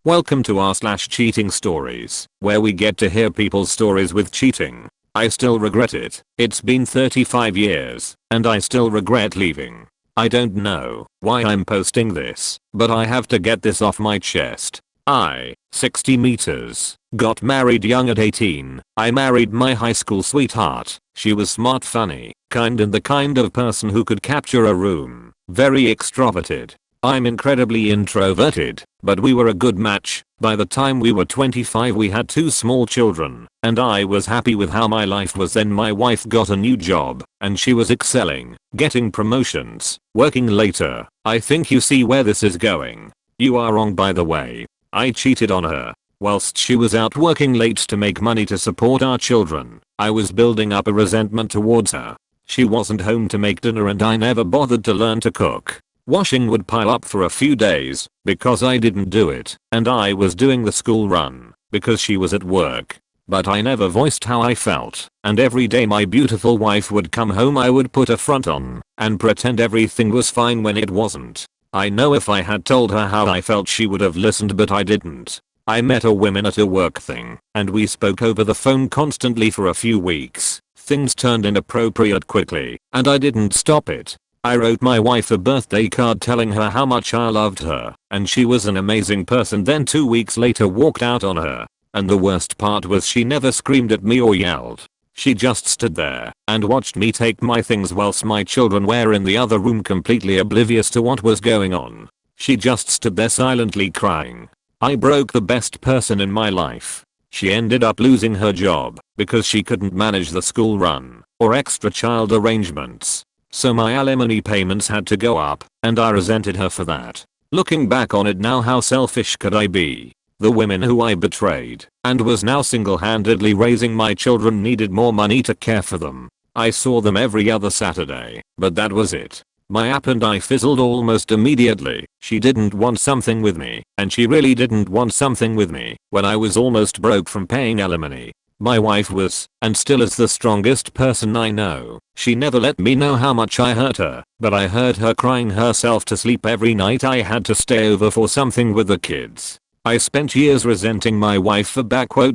Welcome to r/cheating stories, where we get to hear people's stories with cheating. I still regret it. It's been 35 years, and I still regret leaving. I don't know why I'm posting this, but I have to get this off my chest. I, 60 meters, got married young at 18. I married my high school sweetheart. She was smart, funny, kind, and the kind of person who could capture a room. Very extroverted. I'm incredibly introverted, but we were a good match. By the time we were 25 we had 2 small children, and I was happy with how my life was. Then my wife got a new job, and she was excelling, getting promotions, working later. I think you see where this is going. You are wrong, by the way. I cheated on her. Whilst she was out working late to make money to support our children, I was building up a resentment towards her. She wasn't home to make dinner and I never bothered to learn to cook. Washing would pile up for a few days because I didn't do it, and I was doing the school run because she was at work. But I never voiced how I felt, and every day my beautiful wife would come home I would put a front on and pretend everything was fine when it wasn't. I know if I had told her how I felt she would have listened, but I didn't. I met a woman at a work thing, and we spoke over the phone constantly for a few weeks. Things turned inappropriate quickly, and I didn't stop it. I wrote my wife a birthday card telling her how much I loved her, and she was an amazing person. Then 2 weeks later walked out on her. And the worst part was she never screamed at me or yelled. She just stood there and watched me take my things whilst my children were in the other room completely oblivious to what was going on. She just stood there silently crying. I broke the best person in my life. She ended up losing her job because she couldn't manage the school run or extra child arrangements. So my alimony payments had to go up, and I resented her for that. Looking back on it now, how selfish could I be? The women who I betrayed and was now single-handedly raising my children needed more money to care for them. I saw them every other Saturday, but that was it. My app and I fizzled almost immediately. She didn't want something with me, and she really didn't want something with me when I was almost broke from paying alimony. My wife was, and still is, the strongest person I know. She never let me know how much I hurt her, but I heard her crying herself to sleep every night I had to stay over for something with the kids. I spent years resenting my wife for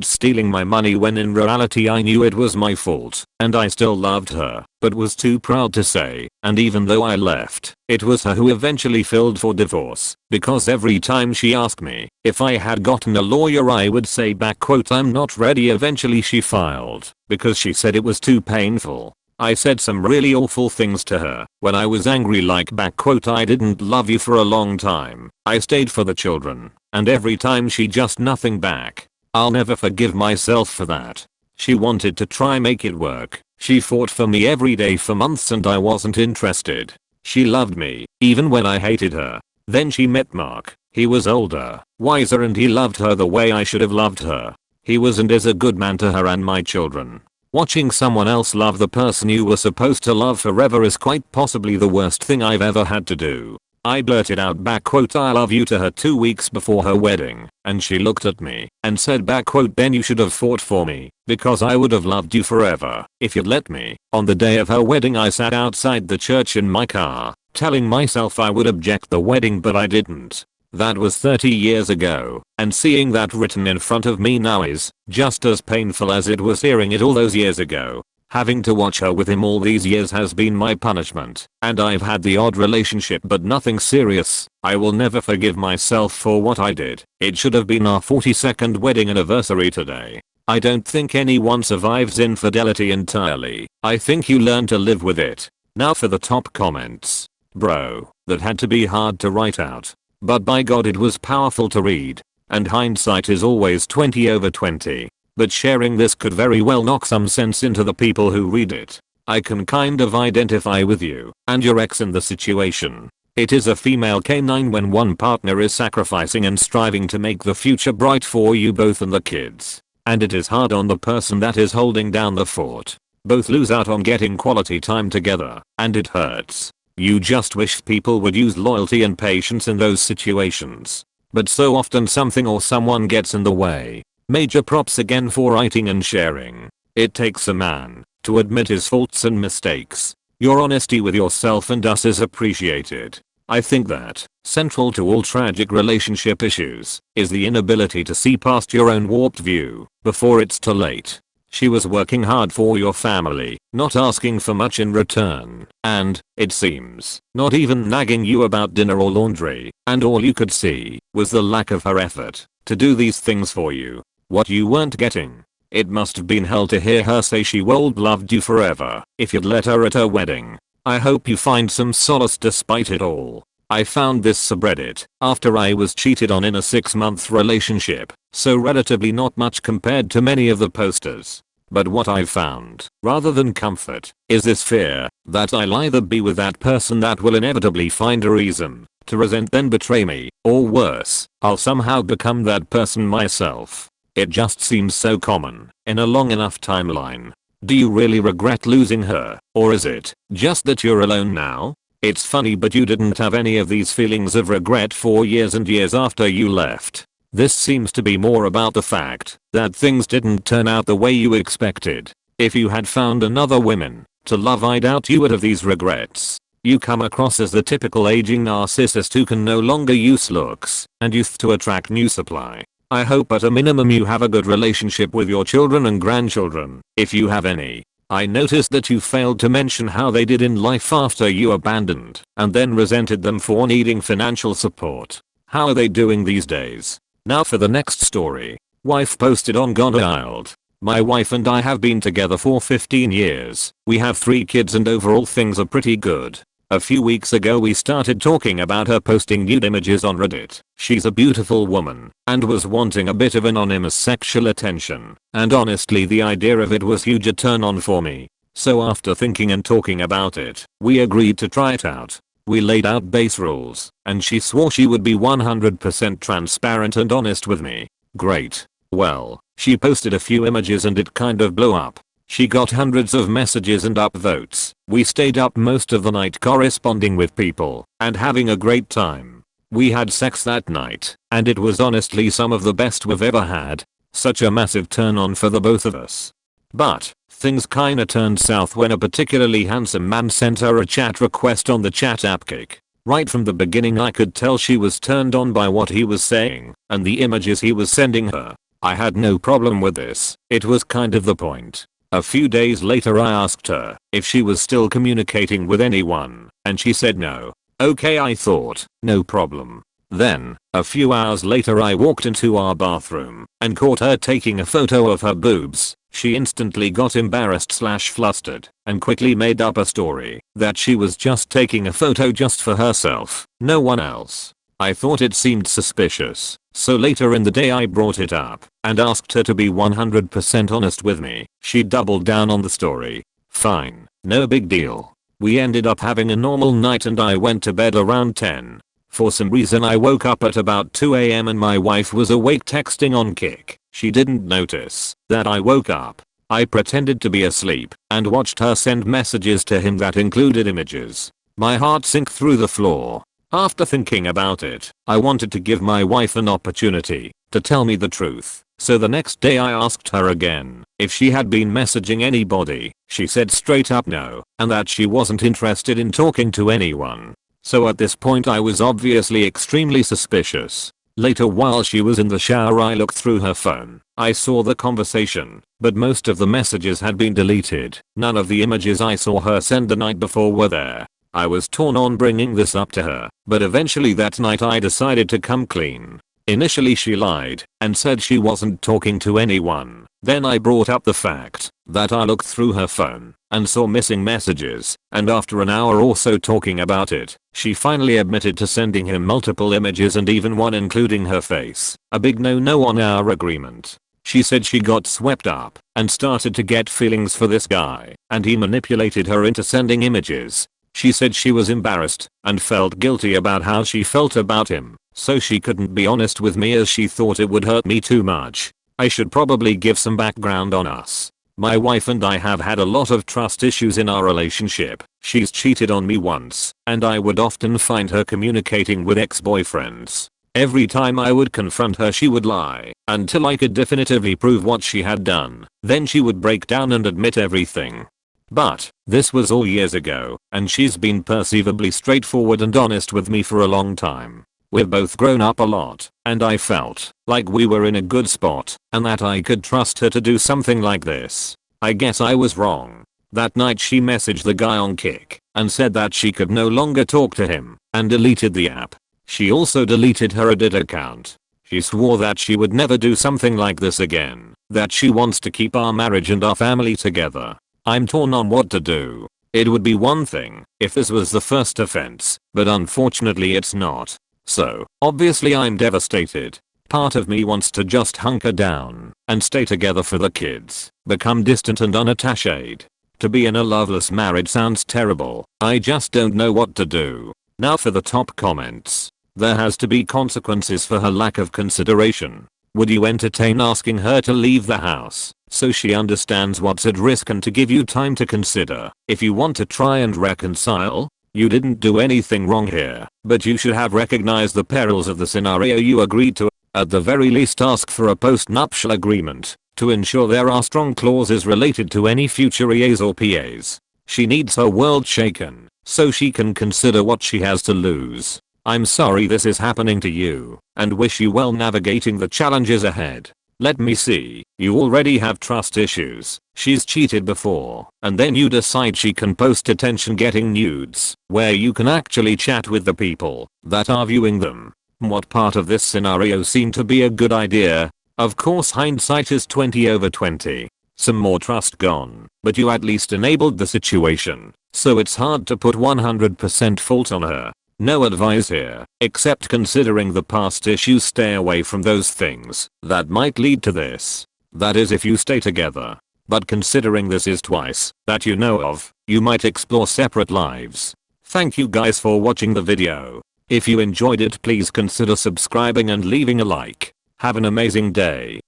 "stealing my money" when in reality I knew it was my fault, and I still loved her, but was too proud to say. And even though I left, it was her who eventually filed for divorce, because every time she asked me if I had gotten a lawyer I would say "I'm not ready." Eventually she filed because she said it was too painful. I said some really awful things to her when I was angry, like "I didn't love you for a long time. I stayed for the children." And every time she just nothing back. I'll never forgive myself for that. She wanted to try make it work. She fought for me every day for months and I wasn't interested. She loved me, even when I hated her. Then she met Mark. He was older, wiser, and he loved her the way I should have loved her. He was and is a good man to her and my children. Watching someone else love the person you were supposed to love forever is quite possibly the worst thing I've ever had to do. I blurted out "I love you" to her 2 weeks before her wedding, and she looked at me and said "Then you should have fought for me, because I would have loved you forever if you'd let me." On the day of her wedding I sat outside the church in my car, telling myself I would object the wedding, but I didn't. That was 30 years ago, and seeing that written in front of me now is just as painful as it was hearing it all those years ago. Having to watch her with him all these years has been my punishment, and I've had the odd relationship but nothing serious. I will never forgive myself for what I did. It should have been our 42nd wedding anniversary today. I don't think anyone survives infidelity entirely. I think you learn to live with it. Now for the top comments. Bro, that had to be hard to write out. But by God it was powerful to read. And hindsight is always 20/20. But sharing this could very well knock some sense into the people who read it. I can kind of identify with you and your ex in the situation. It is a female canine when one partner is sacrificing and striving to make the future bright for you both and the kids. And it is hard on the person that is holding down the fort. Both lose out on getting quality time together, and it hurts. You just wish people would use loyalty and patience in those situations. But so often something or someone gets in the way. Major props again for writing and sharing. It takes a man to admit his faults and mistakes. Your honesty with yourself and us is appreciated. I think that, central to all tragic relationship issues, is the inability to see past your own warped view before it's too late. She was working hard for your family, not asking for much in return, and, it seems, not even nagging you about dinner or laundry, and all you could see was the lack of her effort to do these things for you. What you weren't getting. It must have been hell to hear her say she would loved you forever if you'd let her at her wedding. I hope you find some solace despite it all. I found this subreddit after I was cheated on in a 6-month relationship, so relatively not much compared to many of the posters. But what I've found, rather than comfort, is this fear that I'll either be with that person that will inevitably find a reason to resent then betray me, or worse, I'll somehow become that person myself. It just seems so common in a long enough timeline. Do you really regret losing her, or is it just that you're alone now? It's funny, but you didn't have any of these feelings of regret for years and years after you left. This seems to be more about the fact that things didn't turn out the way you expected. If you had found another woman to love, I doubt you would have these regrets. You come across as the typical aging narcissist who can no longer use looks and youth to attract new supply. I hope at a minimum you have a good relationship with your children and grandchildren, if you have any. I noticed that you failed to mention how they did in life after you abandoned and then resented them for needing financial support. How are they doing these days? Now for the next story. Wife posted on Gone Wild. My wife and I have been together for 15 years. We have 3 kids and overall things are pretty good. A few weeks ago we started talking about her posting nude images on Reddit. She's a beautiful woman and was wanting a bit of anonymous sexual attention, and honestly the idea of it was huge a turn on for me. So after thinking and talking about it, we agreed to try it out. We laid out base rules, and she swore she would be 100% transparent and honest with me. Great. Well, she posted a few images and it kind of blew up. She got hundreds of messages and upvotes. We stayed up most of the night corresponding with people and having a great time. We had sex that night, and it was honestly some of the best we've ever had. Such a massive turn on for the both of us. But things kinda turned south when a particularly handsome man sent her a chat request on the chat app Kik. Right from the beginning I could tell she was turned on by what he was saying and the images he was sending her. I had no problem with this, it was kind of the point. A few days later I asked her if she was still communicating with anyone, and she said no. Okay, I thought, no problem. Then, a few hours later I walked into our bathroom and caught her taking a photo of her boobs. She instantly got embarrassed/flustered and quickly made up a story that she was just taking a photo just for herself, no one else. I thought it seemed suspicious, so later in the day I brought it up and asked her to be 100% honest with me. She doubled down on the story. Fine, no big deal. We ended up having a normal night and I went to bed around 10. For some reason I woke up at about 2 AM and my wife was awake texting on Kik. She didn't notice that I woke up. I pretended to be asleep and watched her send messages to him that included images. My heart sank through the floor. After thinking about it, I wanted to give my wife an opportunity to tell me the truth. So the next day I asked her again if she had been messaging anybody. She said straight up no, and that she wasn't interested in talking to anyone. So at this point I was obviously extremely suspicious. Later while she was in the shower I looked through her phone. I saw the conversation, but most of the messages had been deleted. None of the images I saw her send the night before were there. I was torn on bringing this up to her, but eventually that night I decided to come clean. Initially she lied and said she wasn't talking to anyone. Then I brought up the fact that I looked through her phone and saw missing messages, and after an hour or so talking about it, she finally admitted to sending him multiple images and even one including her face. A big no-no on our agreement. She said she got swept up and started to get feelings for this guy, and he manipulated her into sending images. She said she was embarrassed and felt guilty about how she felt about him, so she couldn't be honest with me as she thought it would hurt me too much. I should probably give some background on us. My wife and I have had a lot of trust issues in our relationship. She's cheated on me once, and I would often find her communicating with ex-boyfriends. Every time I would confront her she would lie until I could definitively prove what she had done. Then she would break down and admit everything. But this was all years ago, and she's been perceivably straightforward and honest with me for a long time. We've both grown up a lot, and I felt like we were in a good spot and that I could trust her to do something like this. I guess I was wrong. That night she messaged the guy on Kik and said that she could no longer talk to him and deleted the app. She also deleted her Reddit account. She swore that she would never do something like this again, that she wants to keep our marriage and our family together. I'm torn on what to do. It would be one thing if this was the first offense, but unfortunately it's not. So, obviously I'm devastated. Part of me wants to just hunker down and stay together for the kids, become distant and unattached. To be in a loveless marriage sounds terrible. I just don't know what to do. Now for the top comments. There has to be consequences for her lack of consideration. Would you entertain asking her to leave the house so she understands what's at risk and to give you time to consider if you want to try and reconcile? You didn't do anything wrong here, but you should have recognized the perils of the scenario you agreed to. At the very least ask for a post-nuptial agreement to ensure there are strong clauses related to any future EAs or PAs. She needs her world shaken so she can consider what she has to lose. I'm sorry this is happening to you and wish you well navigating the challenges ahead. Let me see, you already have trust issues. She's cheated before, and then you decide she can post attention getting nudes where you can actually chat with the people that are viewing them. What part of this scenario seemed to be a good idea? Of course hindsight is 20/20. Some more trust gone, but you at least enabled the situation, so it's hard to put 100% fault on her. No advice here, except considering the past issues, stay away from those things that might lead to this. That is if you stay together. But considering this is twice that you know of, you might explore separate lives. Thank you guys for watching the video. If you enjoyed it, please consider subscribing and leaving a like. Have an amazing day.